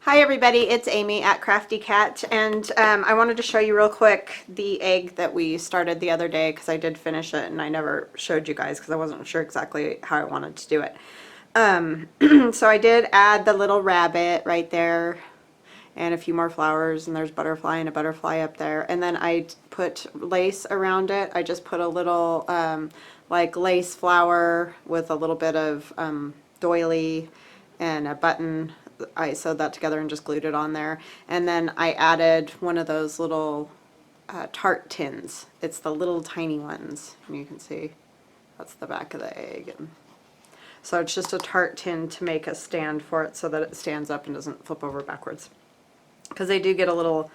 Hi everybody, it's Amy at Crafty Cat, and I wanted to show you real quick the egg that we started the other day because I did finish it and I never showed you guys because I wasn't sure exactly how I wanted to do it. So I did add the little rabbit right there and a few more flowers, and there's butterfly and a butterfly up there, and then I put lace around it. I just put a little like lace flower with a little bit of doily and a button. I sewed that together and just glued it on there, and then I added one of those little tart tins. It's the little tiny ones, and you can see that's the back of the egg. And so it's just a tart tin to make a stand for it so that it stands up and doesn't flip over backwards, because they do get a little,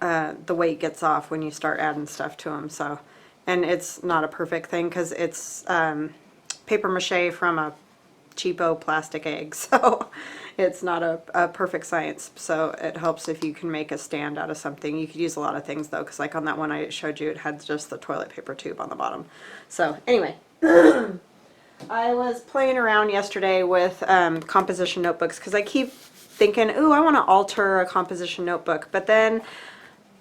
the weight gets off when you start adding stuff to them. So, and it's not a perfect thing because it's paper mache from a cheapo plastic egg, so it's not a perfect science. So it helps if you can make a stand out of something. You could use a lot of things though, because like on that one I showed you, it had just the toilet paper tube on the bottom. So anyway, I was playing around yesterday with composition notebooks because I keep thinking, ooh, I want to alter a composition notebook, but then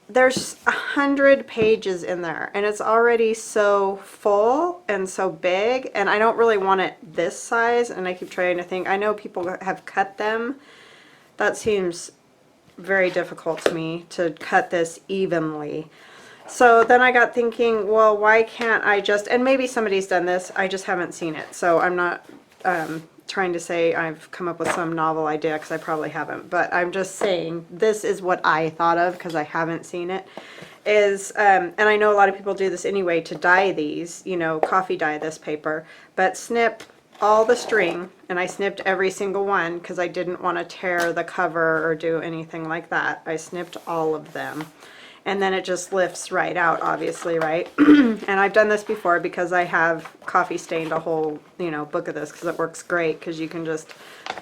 there's 100 pages in there and it's already so full and so big, and I don't really want it this size. And I keep trying to think, I know people have cut them. That seems very difficult to me to cut this evenly. So then I got thinking, well, why can't I just, and maybe somebody's done this, I just haven't seen it. So I'm not trying to say I've come up with some novel idea, because I probably haven't, but I'm just saying this is what I thought of because I haven't seen it. Is, and I know a lot of people do this anyway to dye these, you know, coffee dye this paper, but snip all the string, and I snipped every single one because I didn't want to tear the cover or do anything like that. I snipped all of them. And then it just lifts right out, obviously, right? And I've done this before because I have coffee stained a whole, you know, book of this, because it works great because you can just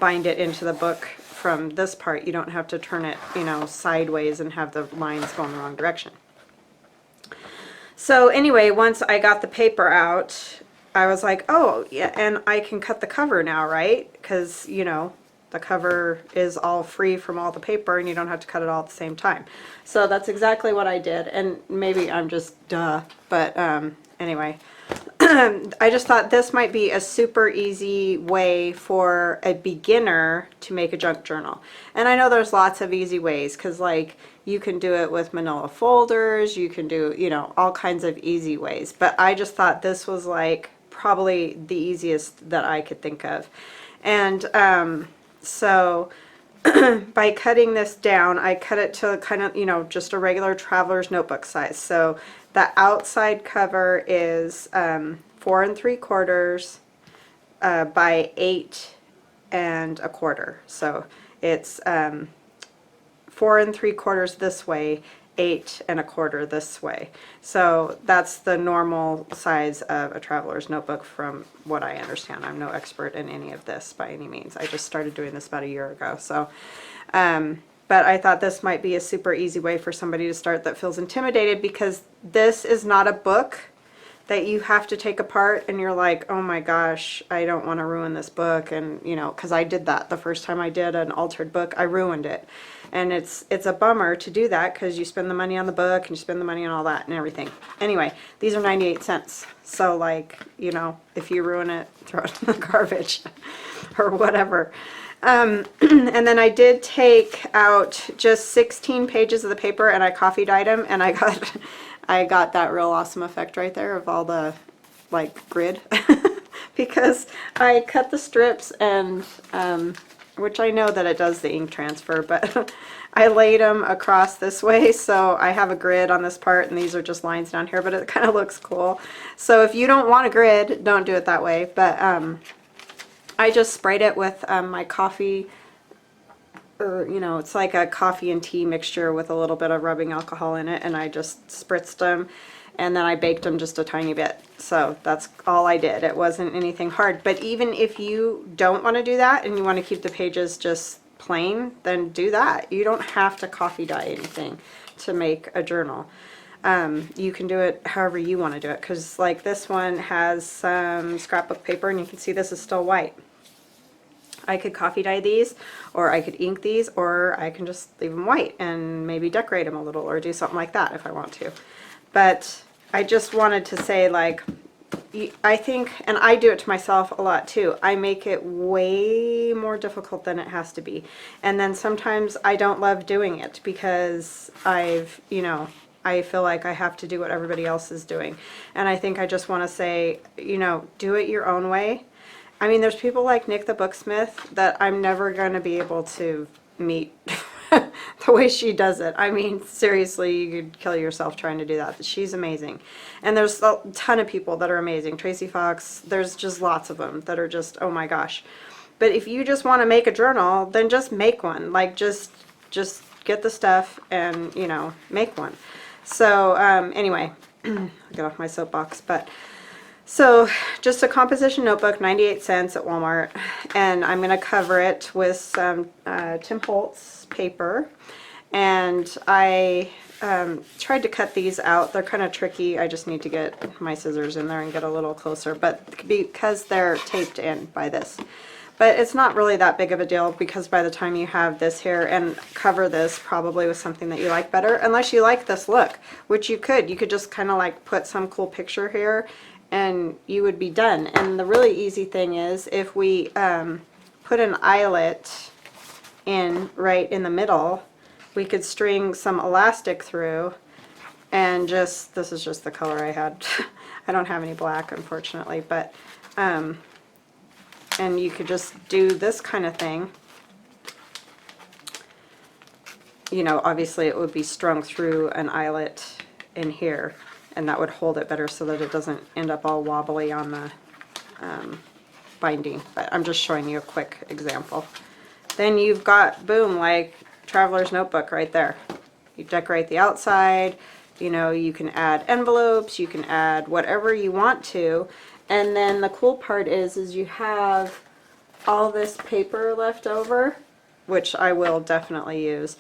bind it into the book from this part. You don't have to turn it, you know, sideways and have the lines going the wrong direction. So anyway, once I got the paper out, I was like, oh, yeah, and I can cut the cover now, right? Because, you know, the cover is all free from all the paper and you don't have to cut it all at the same time. So that's exactly what I did, and maybe I'm just but anyway, I just thought this might be a super easy way for a beginner to make a junk journal. And I know there's lots of easy ways, because like you can do it with manila folders, you can do, you know, all kinds of easy ways, but I just thought this was like probably the easiest that I could think of. And so by cutting this down, I cut it to kind of, you know, just a regular traveler's notebook size. So the outside cover is 4 3/4 by 8 1/4. So it's 4 3/4 this way, 8 1/4 this way. So that's the normal size of a traveler's notebook from what I understand. I'm no expert in any of this by any means. I just started doing this about a year ago. So, but I thought this might be a super easy way for somebody to start that feels intimidated, because this is not a book that you have to take apart and you're like, oh my gosh, I don't want to ruin this book. And you know, because I did that the first time I did an altered book, I ruined it. And it's a bummer to do that, because you spend the money on the book and you spend the money on all that and everything. Anyway, these are 98 cents. So like, you know, if you ruin it, throw it in the garbage or whatever. And then I did take out just 16 pages of the paper and I coffee dyed them, and I got that real awesome effect right there of all the like grid because I cut the strips and which I know that it does the ink transfer, but I laid them across this way, so I have a grid on this part and these are just lines down here, but it kind of looks cool. So if you don't want a grid, don't do it that way, but I just sprayed it with my coffee, or you know, it's like a coffee and tea mixture with a little bit of rubbing alcohol in it, and I just spritzed them and then I baked them just a tiny bit. So that's all I did. It wasn't anything hard. But even if you don't want to do that and you want to keep the pages just plain, then do that. You don't have to coffee dye anything to make a journal. You can do it however you want to do it, because like this one has some scrapbook paper and you can see this is still white. I could coffee dye these, or I could ink these, or I can just leave them white and maybe decorate them a little or do something like that if I want to. But I just wanted to say, like, I think, and I do it to myself a lot too, I make it way more difficult than it has to be. And then sometimes I don't love doing it because I've, you know, I feel like I have to do what everybody else is doing. And I think I just want to say, you know, do it your own way. I mean, there's people like Nick the Booksmith that I'm never going to be able to meet the way she does it. I mean, seriously, you could kill yourself trying to do that. But she's amazing. And there's a ton of people that are amazing. Tracy Fox, there's just lots of them that are just, oh my gosh. But if you just want to make a journal, then just make one. Like, just get the stuff and, you know, make one. So, anyway, I'll get off my soapbox, but... So just a composition notebook, 98 cents at Walmart, and I'm going to cover it with some Tim Holtz paper. And I tried to cut these out. They're kind of tricky. I just need to get my scissors in there and get a little closer, but because they're taped in by this. But it's not really that big of a deal because by the time you have this here, and cover this probably with something that you like better, unless you like this look, which you could just kind of like put some cool picture here and you would be done. And the really easy thing is if we put an eyelet in right in the middle, we could string some elastic through and just, this is just the color I had. I don't have any black, unfortunately, but and you could just do this kind of thing. You know, obviously it would be strung through an eyelet in here, and that would hold it better so that it doesn't end up all wobbly on the binding. But I'm just showing you a quick example. Then you've got, boom, like Traveler's Notebook right there. You decorate the outside, you know, you can add envelopes, you can add whatever you want to. And then the cool part is you have all this paper left over, which I will definitely use,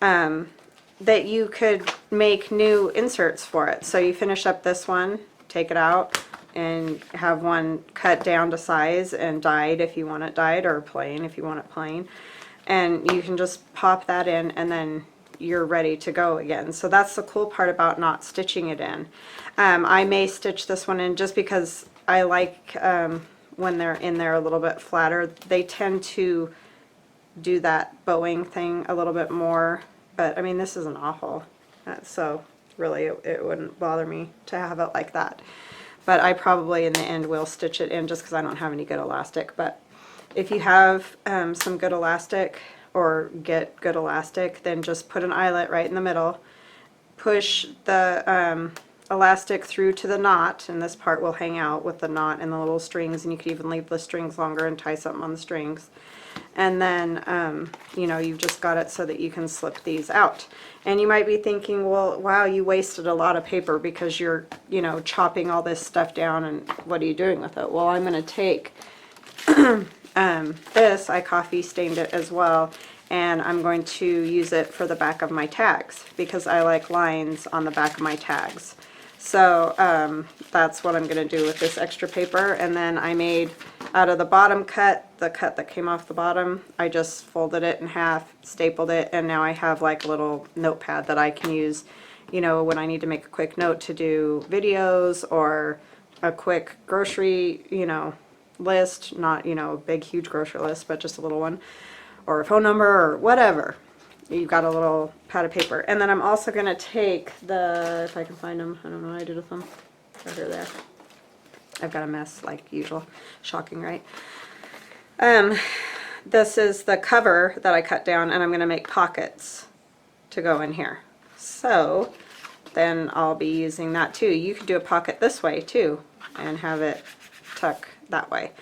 that you could make new inserts for it. So you finish up this one, take it out, and have one cut down to size and dyed if you want it dyed, or plain if you want it plain. And you can just pop that in and then you're ready to go again. So that's the cool part about not stitching it in. I may stitch this one in just because I like when they're in there a little bit flatter. They tend to do that bowing thing a little bit more. But I mean, this isn't awful, so really it wouldn't bother me to have it like that. But I probably in the end will stitch it in just because I don't have any good elastic. But if you have some good elastic, or get good elastic, then just put an eyelet right in the middle, push the elastic through to the knot, and this part will hang out with the knot and the little strings, and you could even leave the strings longer and tie something on the strings. And then, you know, you've just got it so that you can slip these out. And you might be thinking, well, wow, you wasted a lot of paper because you're, you know, chopping all this stuff down, and what are you doing with it? Well, I'm going to take this, I coffee stained it as well, and I'm going to use it for the back of my tags because I like lines on the back of my tags. So that's what I'm going to do with this extra paper. And then I made, out of the bottom cut, the cut that came off the bottom, I just folded it in half, stapled it, and now I have like a little notepad that I can use, you know, when I need to make a quick note to do videos or a quick grocery, you know, list, not, you know, a big huge grocery list, but just a little one, or a phone number or whatever. You've got a little pad of paper. And then I'm also going to take the, if I can find them, I don't know what I did with them. Right here, there. I've got a mess like usual. Shocking, right? This is the cover that I cut down, and I'm going to make pockets to go in here. So then I'll be using that too. You could do a pocket this way too and have it tuck that way.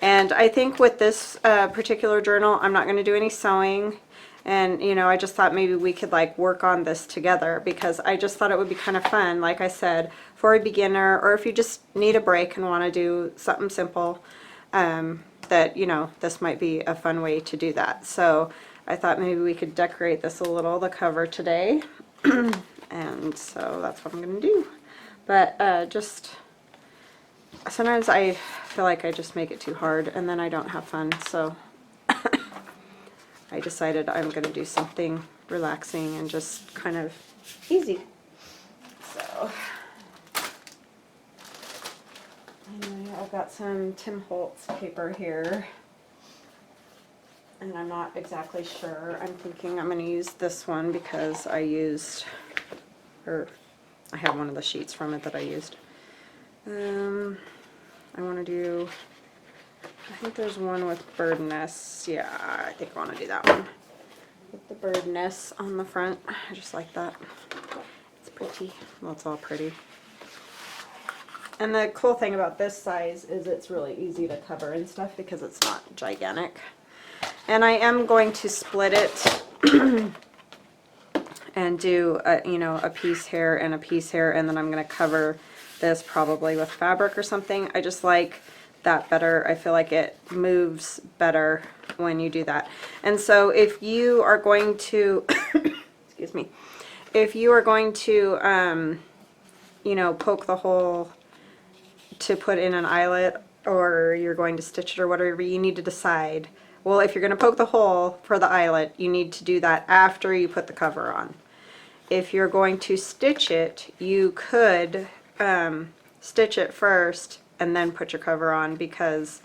And I think with this particular journal, I'm not going to do any sewing. And, you know, I just thought maybe we could like work on this together because I just thought it would be kind of fun, like I said, for a beginner, or if you just need a break and want to do something simple, that, you know, this might be a fun way to do that. So I thought maybe we could decorate this a little, the cover today. And so that's what I'm going to do. But just, sometimes I feel like I just make it too hard and then I don't have fun. So I decided I'm going to do something relaxing and just kind of easy. So, anyway, I've got some Tim Holtz paper here. And I'm not exactly sure. I'm thinking I'm going to use this one because I used, or I have one of the sheets from it that I used. I want to do, I think there's one with bird nests. Yeah, I think I want to do that one. With the bird nests on the front. I just like that. It's pretty. Well, it's all pretty. And the cool thing about this size is it's really easy to cover and stuff because it's not gigantic. And I am going to split it and do a piece here and a piece here, and then I'm going to cover this probably with fabric or something. I just like that better. I feel like it moves better when you do that. And so if you are going to excuse me, if you are going to poke the hole to put in an eyelet, or you're going to stitch it or whatever, you need to decide. Well, if you're going to poke the hole for the eyelet, you need to do that after you put the cover on. If you're going to stitch it, you could stitch it first and then put your cover on, because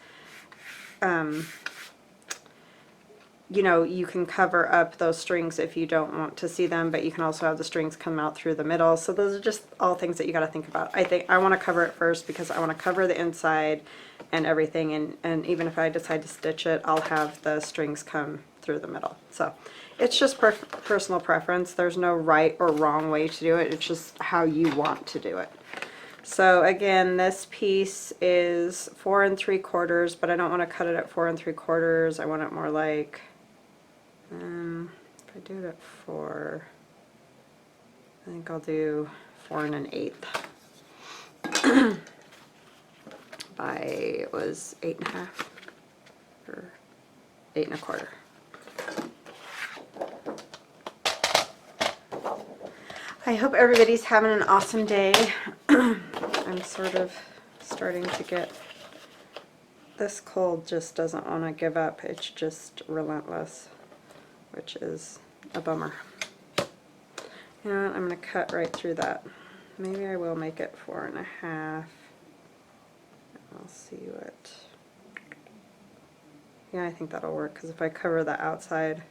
you can cover up those strings if you don't want to see them, but you can also have the strings come out through the middle. So those are just all things that you got to think about. I think I want to cover it first because I want to cover the inside and everything, and even if I decide to stitch it, I'll have the strings come through the middle. So it's just personal preference. There's no right or wrong way to do it. It's just how you want to do it. So again, this piece is 4 3/4, but I don't want to cut it at 4 3/4. I want it more like, if I do it at 4, I think I'll do 4 1/8 by, it was 8 1/2 or 8 1/4. I hope everybody's having an awesome day. I'm sort of starting to get, this cold just doesn't want to give up. It's just relentless, which is a bummer. You know what, I'm going to cut right through that. Maybe I will make it 4 1/2. I'll see what, yeah, I think that'll work, because if I cover the outside,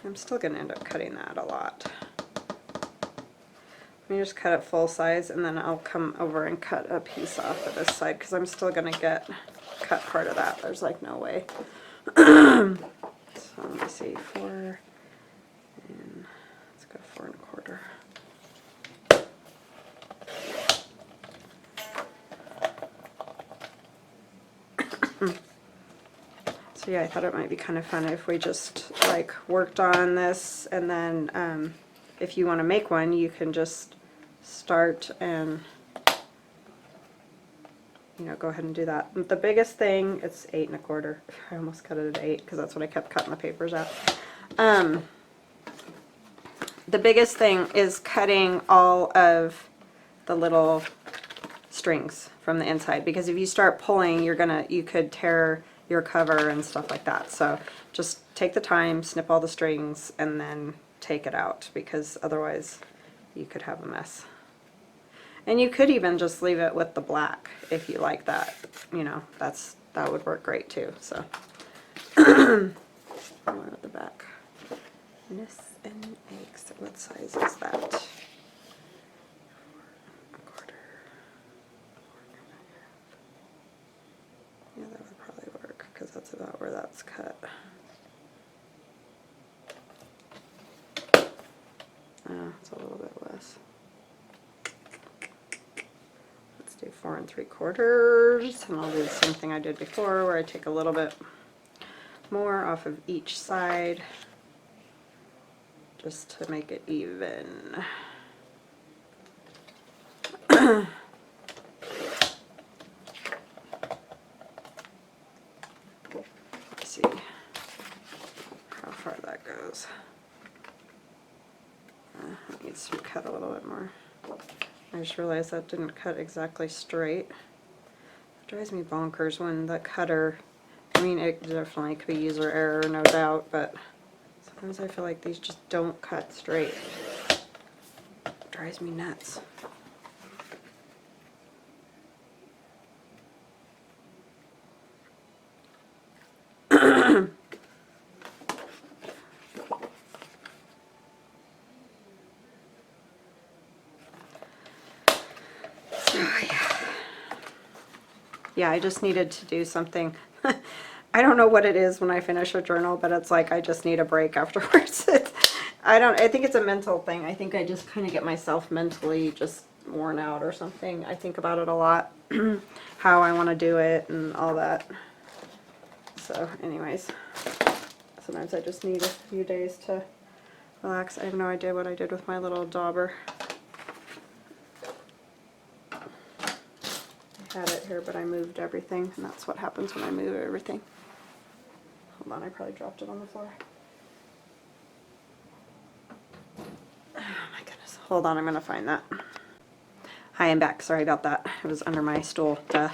I'm still going to end up cutting that a lot. Let me just cut it full size, and then I'll come over and cut a piece off of this side, because I'm still going to cut part of that. There's like no way. So let me see, 4, and let's go 4 1/4. So yeah, I thought it might be kind of fun if we just like worked on this, and then if you want to make one, you can just start and go ahead and do that. The biggest thing, it's 8 1/4. I almost cut it at 8 because that's what I kept cutting the papers out. The biggest thing is cutting all of the little strings from the inside, because if you start pulling, you could tear your cover and stuff like that. So just take the time, snip all the strings, and then take it out, because otherwise you could have a mess. And you could even just leave it with the black if you like that. That would work great too. So one at the back. Nests and eggs. What size is that? 4 1/4. Yeah, that would probably work, because that's about where that's cut. It's a little bit less. Let's do 4 3/4, and I'll do the same thing I did before, where I take a little bit more off of each side, just to make it even. Let's see how far that goes. It needs to be cut a little bit more. I just realized that didn't cut exactly straight. It drives me bonkers when the cutter I mean, it definitely could be user error, no doubt, but sometimes I feel like these just don't cut straight. It drives me nuts. Yeah, I just needed to do something. I don't know what it is when I finish a journal, but it's like I just need a break afterwards. I think it's a mental thing. I think I just kind of get myself mentally just worn out or something. I think about it a lot, how I want to do it and all that. So anyways, sometimes I just need a few days to relax. I have no idea what I did with my little dauber. Had it here, but I moved everything, and that's what happens when I move everything. Hold on, I probably dropped it on the floor. Oh my goodness. Hold on, I'm going to find that. Hi, I'm back. Sorry about that. It was under my stool. Duh.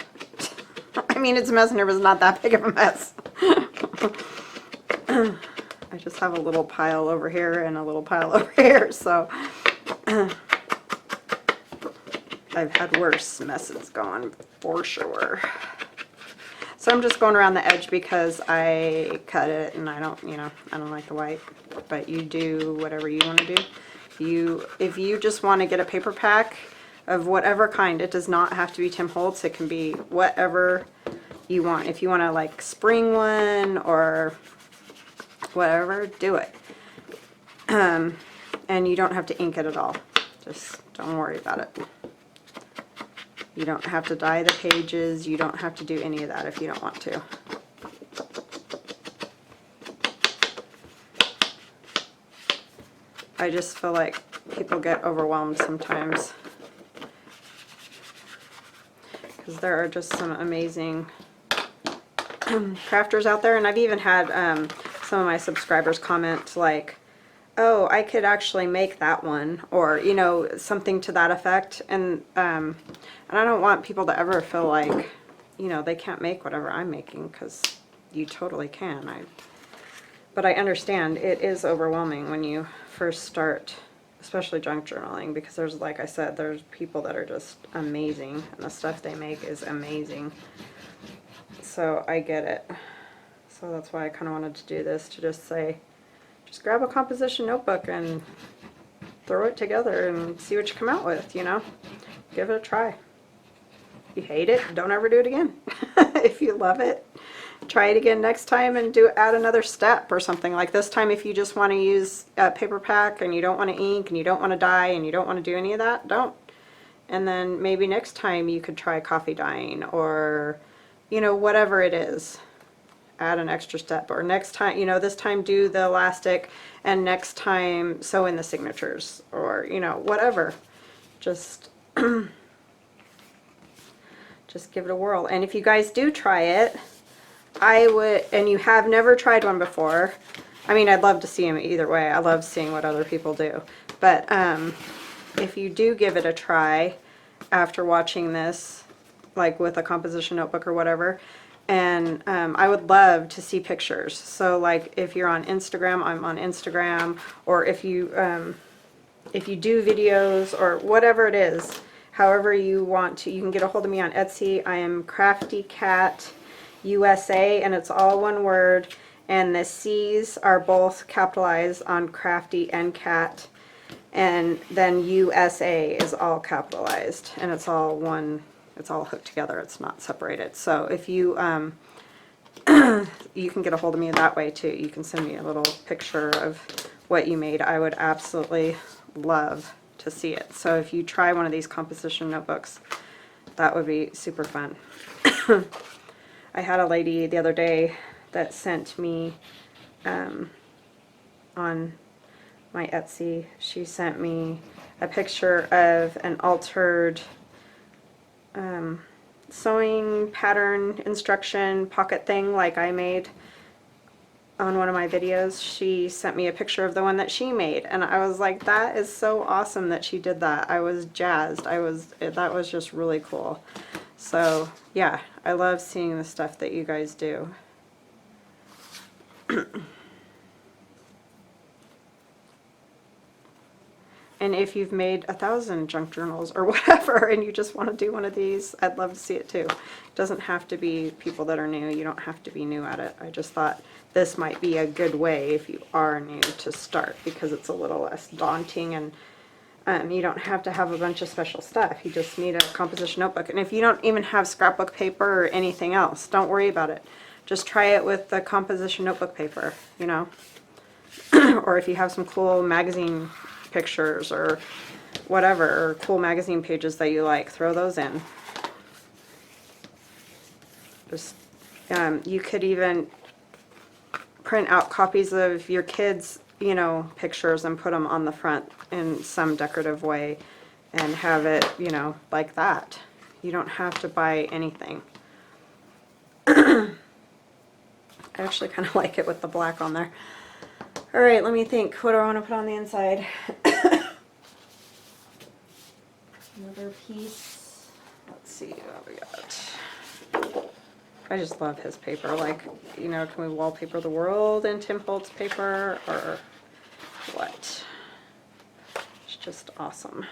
I mean, it's a mess, and it was not that big of a mess. I just have a little pile over here and a little pile over here, so I've had worse messes going for sure. So I'm just going around the edge because I cut it and I don't like the white, but you do whatever you want to do. If you just want to get a paper pack of whatever kind, it does not have to be Tim Holtz. It can be whatever you want. If you want to like spring one or whatever, do it. And you don't have to ink it at all. Just don't worry about it. You don't have to dye the pages. You don't have to do any of that if you don't want to. I just feel like people get overwhelmed sometimes, because there are just some amazing crafters out there. And I've even had some of my subscribers comment like, oh, I could actually make that one, or something to that effect. And I don't want people to ever feel like they can't make whatever I'm making, because you totally can. But I understand it is overwhelming when you first start, especially junk journaling, because there's, like I said, there's people that are just amazing, and the stuff they make is amazing. So I get it. So that's why I kind of wanted to do this, to just say, just grab a composition notebook and throw it together and see what you come out with, Give it a try. If you hate it, don't ever do it again. If you love it, try it again next time and add another step or something. Like this time, if you just want to use a paper pack and you don't want to ink and you don't want to dye and you don't want to do any of that, don't. And then maybe next time you could try coffee dyeing, or whatever it is. Add an extra step, or next time, this time do the elastic, and next time sew in the signatures, or whatever. Just just give it a whirl. And if you guys do try it, I would, and you have never tried one before, I mean, I'd love to see them either way. I love seeing what other people do. But if you do give it a try after watching this, like with a composition notebook or whatever, and I would love to see pictures. So like if you're on Instagram, I'm on Instagram, or if you do videos or whatever it is, however you want to, you can get a hold of me on Etsy. I am Crafty Cat USA, and it's all one word, and the C's are both capitalized on Crafty and Cat, and then USA is all capitalized, and it's all one. It's all hooked together. It's not separated. So if you you can get a hold of me that way too. You can send me a little picture of what you made. I would absolutely love to see it. So if you try one of these composition notebooks, that would be super fun. I had a lady the other day that sent me on my Etsy, she sent me a picture of an altered sewing pattern instruction pocket thing like I made on one of my videos. She sent me a picture of the one that she made, and I was like, that is so awesome that she did that. I was jazzed. That was just really cool. So yeah, I love seeing the stuff that you guys do. And if you've made 1,000 junk journals or whatever and you just want to do one of these, I'd love to see it too. It doesn't have to be people that are new. You don't have to be new at it. I just thought this might be a good way if you are new to start, because it's a little less daunting, and you don't have to have a bunch of special stuff. You just need a composition notebook. And if you don't even have scrapbook paper or anything else, don't worry about it. Just try it with the composition notebook paper, you know. Or if you have some cool magazine pictures or whatever, or cool magazine pages that you like, throw those in. Just you could even print out copies of your kids', you know, pictures and put them on the front in some decorative way and have it, you know, like that. You don't have to buy anything. I actually kind of like it with the black on there. All right, let me think. What do I want to put on the inside? Another piece. Let's see what we got. I just love his paper. Like, you know, can we wallpaper the world in Tim Holtz paper or what? It's just awesome.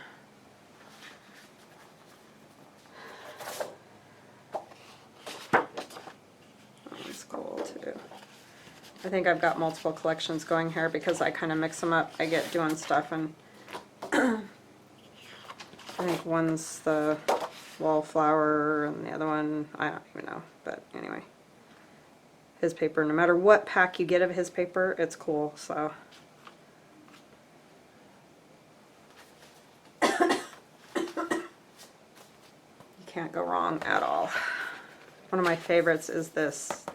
That's cool too. I think I've got multiple collections going here because I kind of mix them up. I get doing stuff, and I think one's the wallflower and the other one, I don't even know. But anyway, his paper, no matter what pack you get of his paper, it's cool, so. You can't go wrong at all. One of my favorites is this.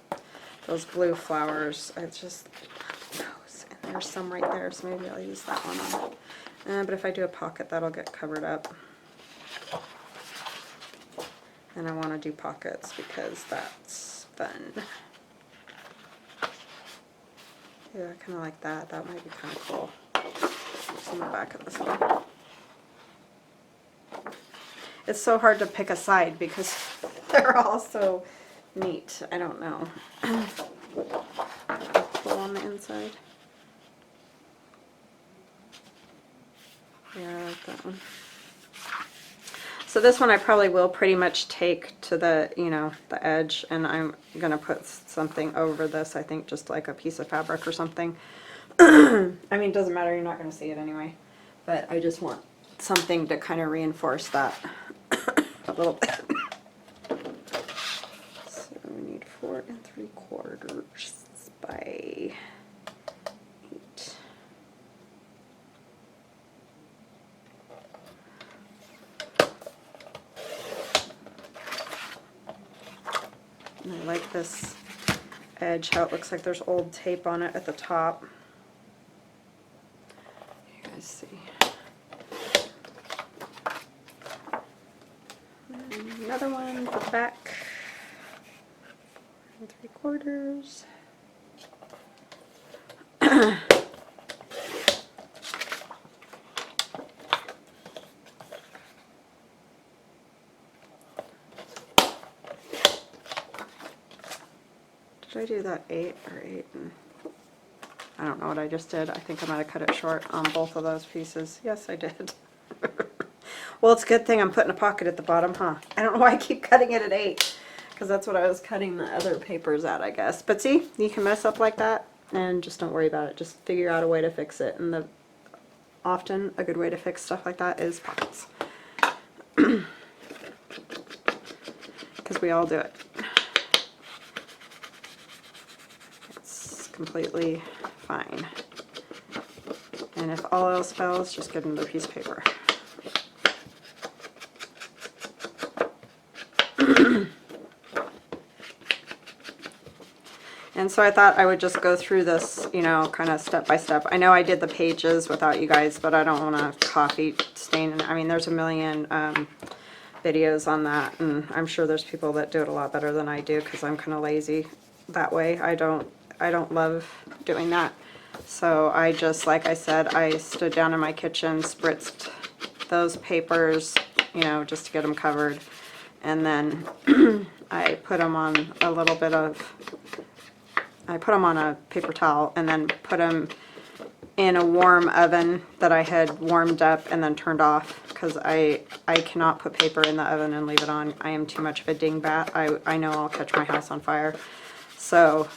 Those blue flowers. It's just, and there's some right there, so maybe I'll use that one on it. But if I do a pocket, that'll get covered up. And I want to do pockets because that's fun. Yeah, I kind of like that. That might be kind of cool. What's on the back of this one? It's so hard to pick a side because they're all so neat. I don't know. Pull on the inside. Yeah, I like that one. So this one I probably will pretty much take to the, you know, the edge, and I'm going to put something over this, I think just like a piece of fabric or something. I mean, it doesn't matter, you're not going to see it anyway, but I just want something to kind of reinforce that a little bit. So we need 4 3/4 by 8. And I like this edge, how it looks like there's old tape on it at the top. You guys see. And another one for the back. 4 3/4. Did I do that 8 or 8? I don't know what I just did. I think I might have cut it short on both of those pieces. Yes, I did. Well, it's a good thing I'm putting a pocket at the bottom, huh? I don't know why I keep cutting it at 8, because that's what I was cutting the other papers at, I guess. But see, you can mess up like that, and just don't worry about it. Just figure out a way to fix it. And often a good way to fix stuff like that is pockets. Because we all do it. Completely fine. And if all else fails, just get another piece of paper. And so I thought I would just go through this, you know, kind of step by step. I know I did the pages without you guys, but I don't want to copy stain. I mean, there's a million videos on that, and I'm sure there's people that do it a lot better than I do because I'm kind of lazy that way. I don't love doing that. So I just, like I said, I stood down in my kitchen, spritzed those papers, you know, just to get them covered. And then I put them on a little bit of, I put them on a paper towel and then put them in a warm oven that I had warmed up and then turned off, because I cannot put paper in the oven and leave it on. I am too much of a dingbat. I know I'll catch my house on fire. So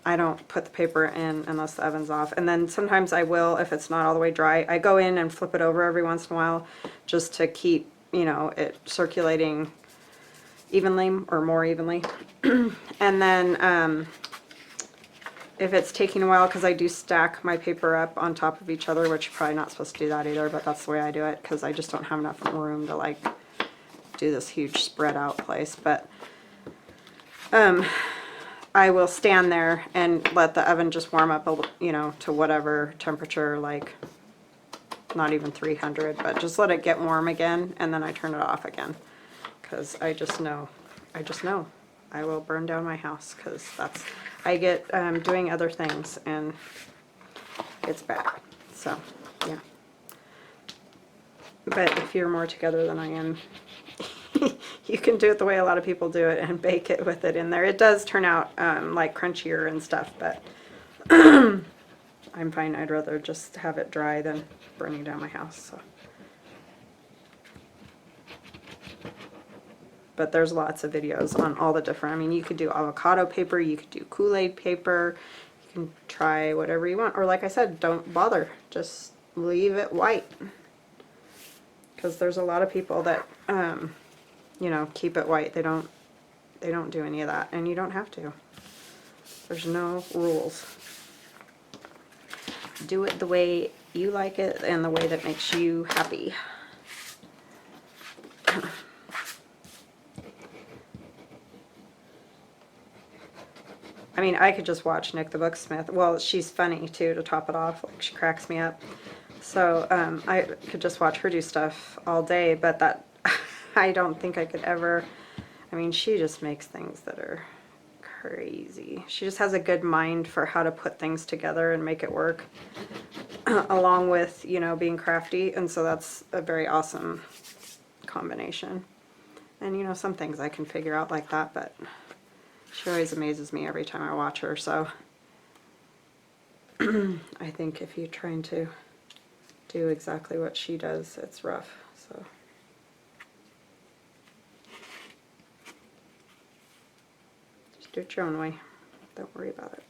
I don't put the paper in unless the oven's off. And then sometimes I will, if it's not all the way dry. I go in and flip it over every once in a while just to keep, you know, it circulating evenly or more evenly. And then if it's taking a while, because I do stack my paper up on top of each other, which you're probably not supposed to do that either, but that's the way I do it, because I just don't have enough room to like do this huge spread out place. But I will stand there and let the oven just warm up, you know, to whatever temperature, like not even 300, but just let it get warm again, and then I turn it off again, because I just know I will burn down my house, because that's, I get doing other things and it's bad. So yeah, but if you're more together than I am, you can do it the way a lot of people do it and bake it with it in there. It does turn out like crunchier and stuff, but I'm fine. I'd rather just have it dry than burning down my house. So. But there's lots of videos on all the different, I mean, you could do avocado paper, you could do Kool-Aid paper, you can try whatever you want. Or like I said, don't bother, just leave it white. Because there's a lot of people that, you know, keep it white. They don't do any of that, and you don't have to. There's no rules. Do it the way you like it and the way that makes you happy. I mean, I could just watch Nick the Booksmith. Well, she's funny too, to top it off. Like, she cracks me up. So I could just watch her do stuff all day, but that I don't think I could ever. I mean, she just makes things that are crazy. She just has a good mind for how to put things together and make it work, along with, you know, being crafty. And so that's a very awesome combination. And, you know, some things I can figure out like that, but she always amazes me every time I watch her. So I think if you're trying to do exactly what she does, it's rough. So just do it your own way. Don't worry about it.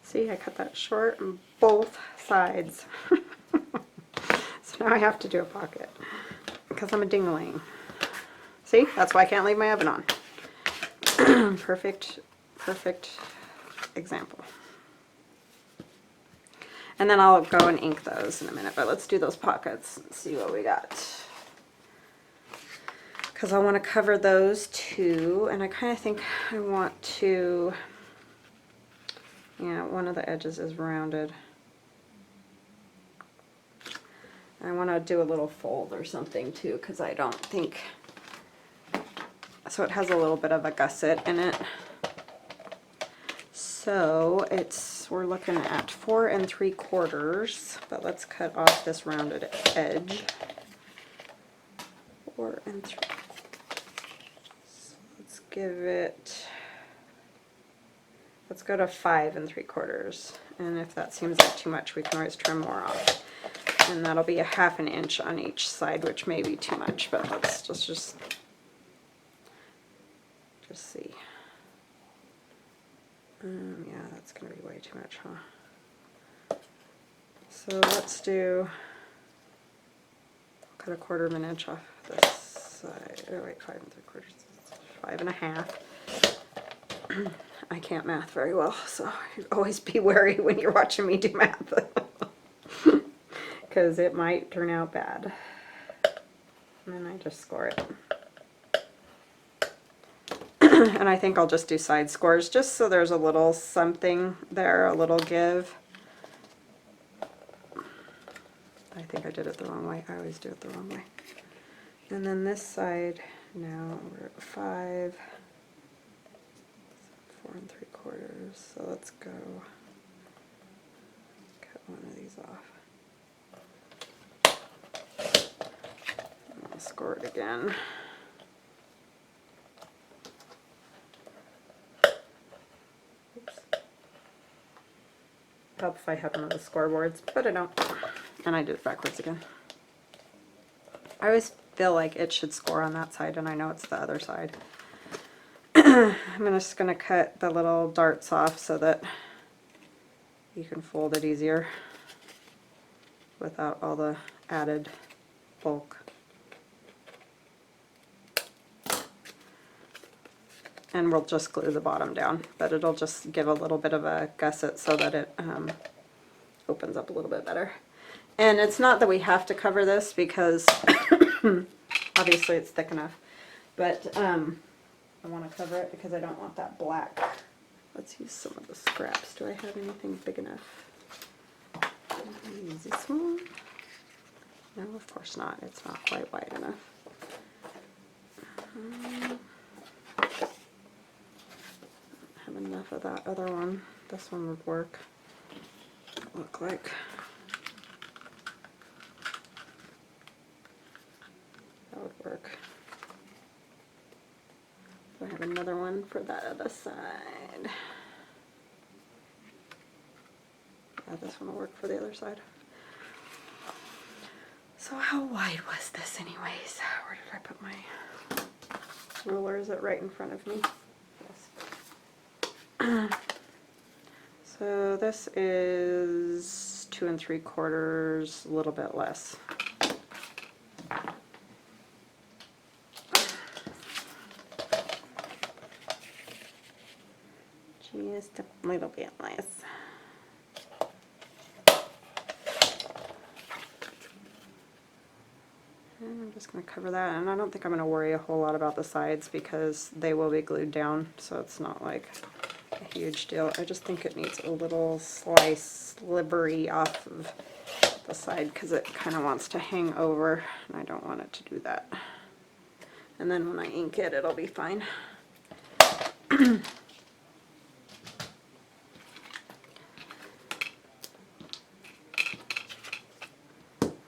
See, I cut that short on both sides. So now I have to do a pocket because I'm a dingling. See, that's why I can't leave my oven on. Perfect example. And then I'll go and ink those in a minute, but let's do those pockets and see what we got. Because I want to cover those too, and I kind of think I want to, yeah, one of the edges is rounded. I want to do a little fold or something too, because I don't think, so it has a little bit of a gusset in it. So we're looking at 4 3/4, but let's cut off this rounded edge. 4 3/4. So let's give it, let's go to 5 3/4. And if that seems like too much, we can always trim more off. And that'll be a 1/2 inch on each side, which may be too much, but let's just see. Yeah, that's going to be way too much, huh? So let's do, cut 1/4 inch off this side. Oh wait, 5 3/4, 5 1/2. I can't math very well, so always be wary when you're watching me do math, because it might turn out bad. And then I just score it. And I think I'll just do side scores just so there's a little something there, a little give. I think I did it the wrong way. I always do it the wrong way. And then this side, now we're at 5, 4 3/4. So let's go cut one of these off. forward again. Oops. Help if I had one of the scoreboards, but I don't. And I did it backwards again. I always feel like it should score on that side, and I know it's the other side. I'm just going to cut the little darts off so that you can fold it easier without all the added bulk. And we'll just glue the bottom down, but it'll just give a little bit of a gusset so that it opens up a little bit better. And it's not that we have to cover this because obviously it's thick enough, but I want to cover it because I don't want that black. Let's use some of the scraps. Do I have anything big enough? Use this one. No, of course not. It's not quite wide enough. Have enough of that other one. This one would work. Look like. That would work. I have another one for that other side. Yeah, this one will work for the other side. So how wide was this anyways? Where did I put my ruler? Is it right in front of me? Yes. So this is 2 3/4, a little bit less. Just a little bit less. And I'm just going to cover that, and I don't think I'm going to worry a whole lot about the sides because they will be glued down, so it's not like a huge deal. I just think it needs a little slivery off of the side because it kind of wants to hang over, and I don't want it to do that. And then when I ink it, it'll be fine.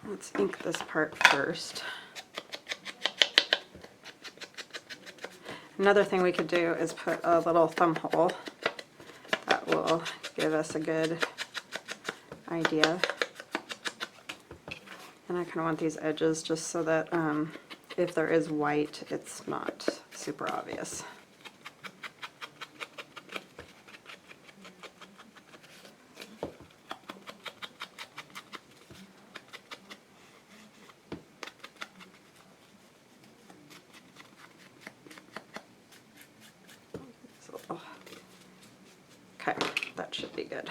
Let's ink this part first. Another thing we could do is put a little thumb hole. That will give us a good idea. And I kind of want these edges just so that if there is white, it's not super obvious. Okay, that should be good.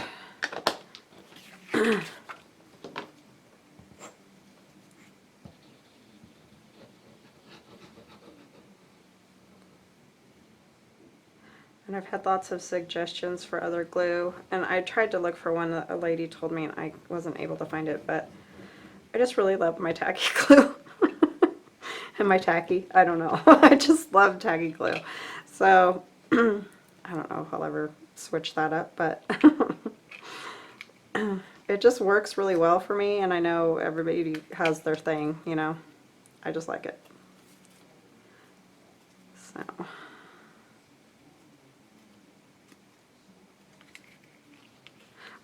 And I've had lots of suggestions for other glue, and I tried to look for one that a lady told me and I wasn't able to find it, but I just really love my tacky glue. And my tacky, I don't know. I just love tacky glue. So, I don't know if I'll ever switch that up, but it just works really well for me, and I know everybody has their thing, you know. I just like it. So.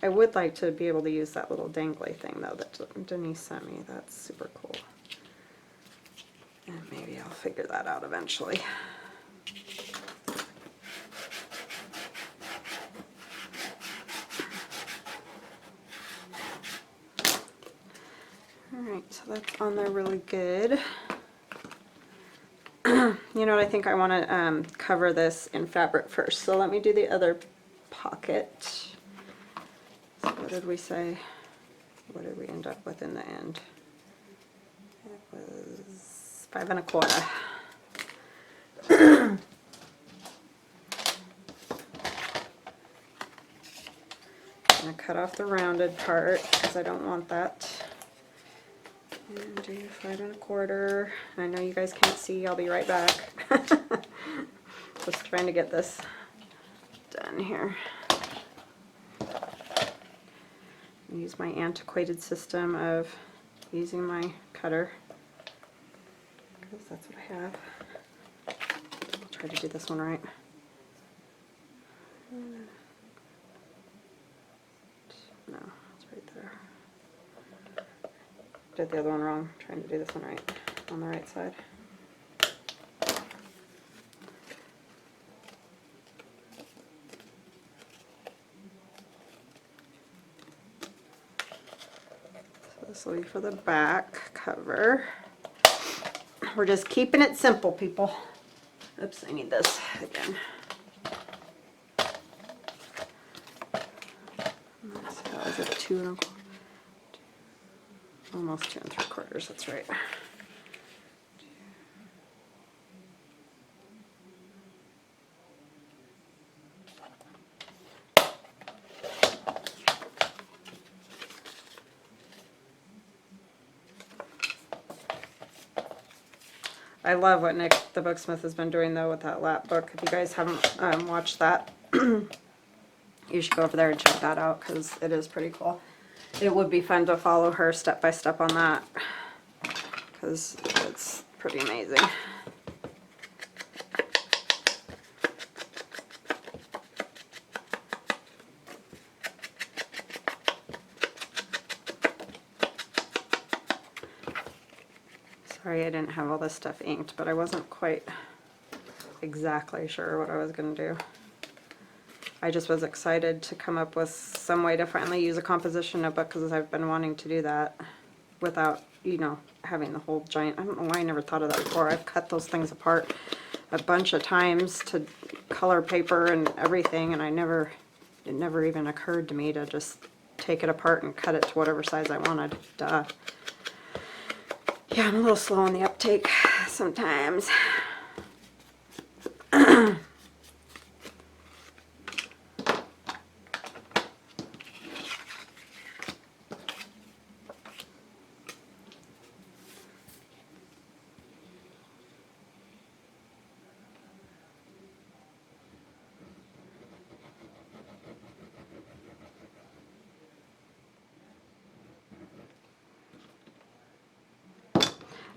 I would like to be able to use that little dangly thing though that Denise sent me. That's super cool. And maybe I'll figure that out eventually. Alright, so that's on there really good. You know what, I think I want to cover this in fabric first. So let me do the other pocket. So what did we say? What did we end up with in the end? It was 5 1/4. I'm going to cut off the rounded part because I don't want that. And do 5 1/4. I know you guys can't see, I'll be right back. Just trying to get this done here. Use my antiquated system of using my cutter. because that's what I have. I'll try to do this one right. No, it's right there. Did the other one wrong. I'm trying to do this one right, on the right side. So this will be for the back cover. We're just keeping it simple, people. Oops, I need this again. How is it? 2 1/4? Almost 2 3/4. That's right. I love what Nick the Booksmith has been doing though with that lap book. If you guys haven't watched that, you should go over there and check that out because it is pretty cool. It would be fun to follow her step by step on that because it's pretty amazing. Sorry I didn't have all this stuff inked, but I wasn't quite exactly sure what I was going to do. I just was excited to come up with some way to finally use a composition notebook because I've been wanting to do that without, you know, having the whole giant, I don't know why I never thought of that before. I've cut those things apart a bunch of times to color paper and everything, and it never even occurred to me to just take it apart and cut it to whatever size I wanted. Duh. Yeah, I'm a little slow on the uptake sometimes.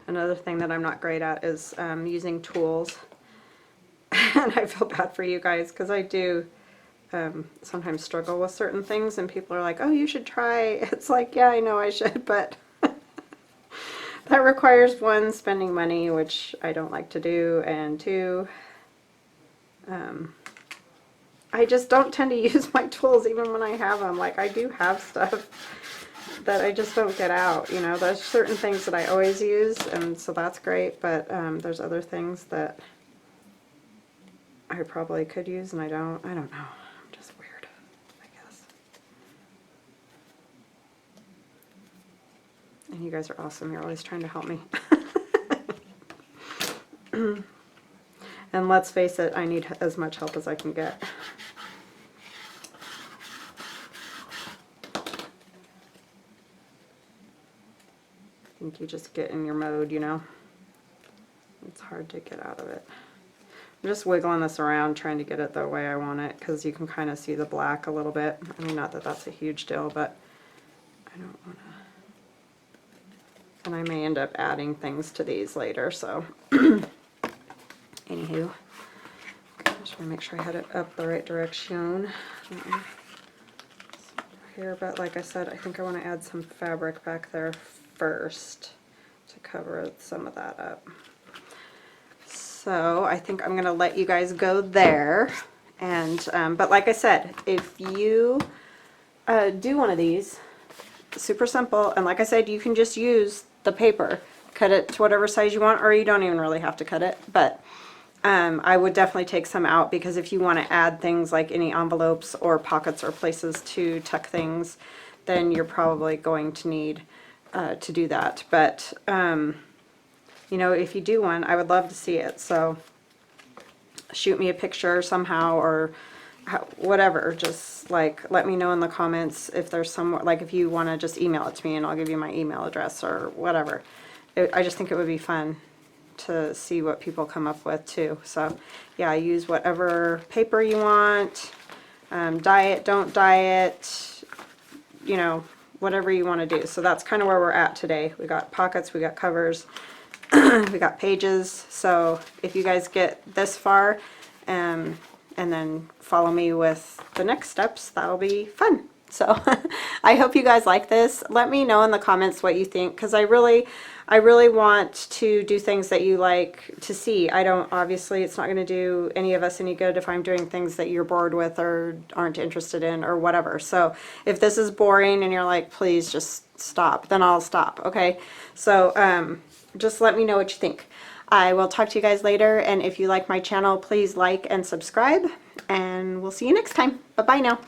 Another thing that I'm not great at is using tools. And I feel bad for you guys because I do sometimes struggle with certain things and people are like, oh, you should try. It's like, yeah, I know I should, but that requires 1, spending money, which I don't like to do, and 2, I just don't tend to use my tools even when I have them. Like, I do have stuff that I just don't get out, you know. There's certain things that I always use, and so that's great, but there's other things that I probably could use and I don't know. I'm just weird, I guess. And you guys are awesome. You're always trying to help me. And let's face it, I need as much help as I can get. I think you just get in your mode, you know. It's hard to get out of it. I'm just wiggling this around trying to get it the way I want it because you can kind of see the black a little bit. I mean, not that that's a huge deal, but I don't want to. And I may end up adding things to these later, so anywho. I just want to make sure I had it up the right direction. Here, but like I said, I think I want to add some fabric back there first to cover some of that up. So I think I'm going to let you guys go there. And but like I said, if you do one of these, super simple, and like I said, you can just use the paper, cut it to whatever size you want, or you don't even really have to cut it, but I would definitely take some out because if you want to add things like any envelopes or pockets or places to tuck things, then you're probably going to need to do that. But you know, if you do one, I would love to see it. So shoot me a picture somehow, or whatever. Just like let me know in the comments if there's some, like if you want to just email it to me and I'll give you my email address or whatever. I just think it would be fun to see what people come up with too. So yeah, use whatever paper you want, dye it, don't dye it, you know, whatever you want to do. So that's kind of where we're at today. We got pockets, we got covers, We got pages. So if you guys get this far, and then follow me with the next steps, that'll be fun. So I hope you guys like this. Let me know in the comments what you think, because I really want to do things that you like to see. I don't, obviously it's not going to do any of us any good if I'm doing things that you're bored with or aren't interested in or whatever. So if this is boring and you're like, please just stop, then I'll stop. Okay. So just let me know what you think. I will talk to you guys later, and if you like my channel, please like and subscribe, and we'll see you next time. Bye bye now.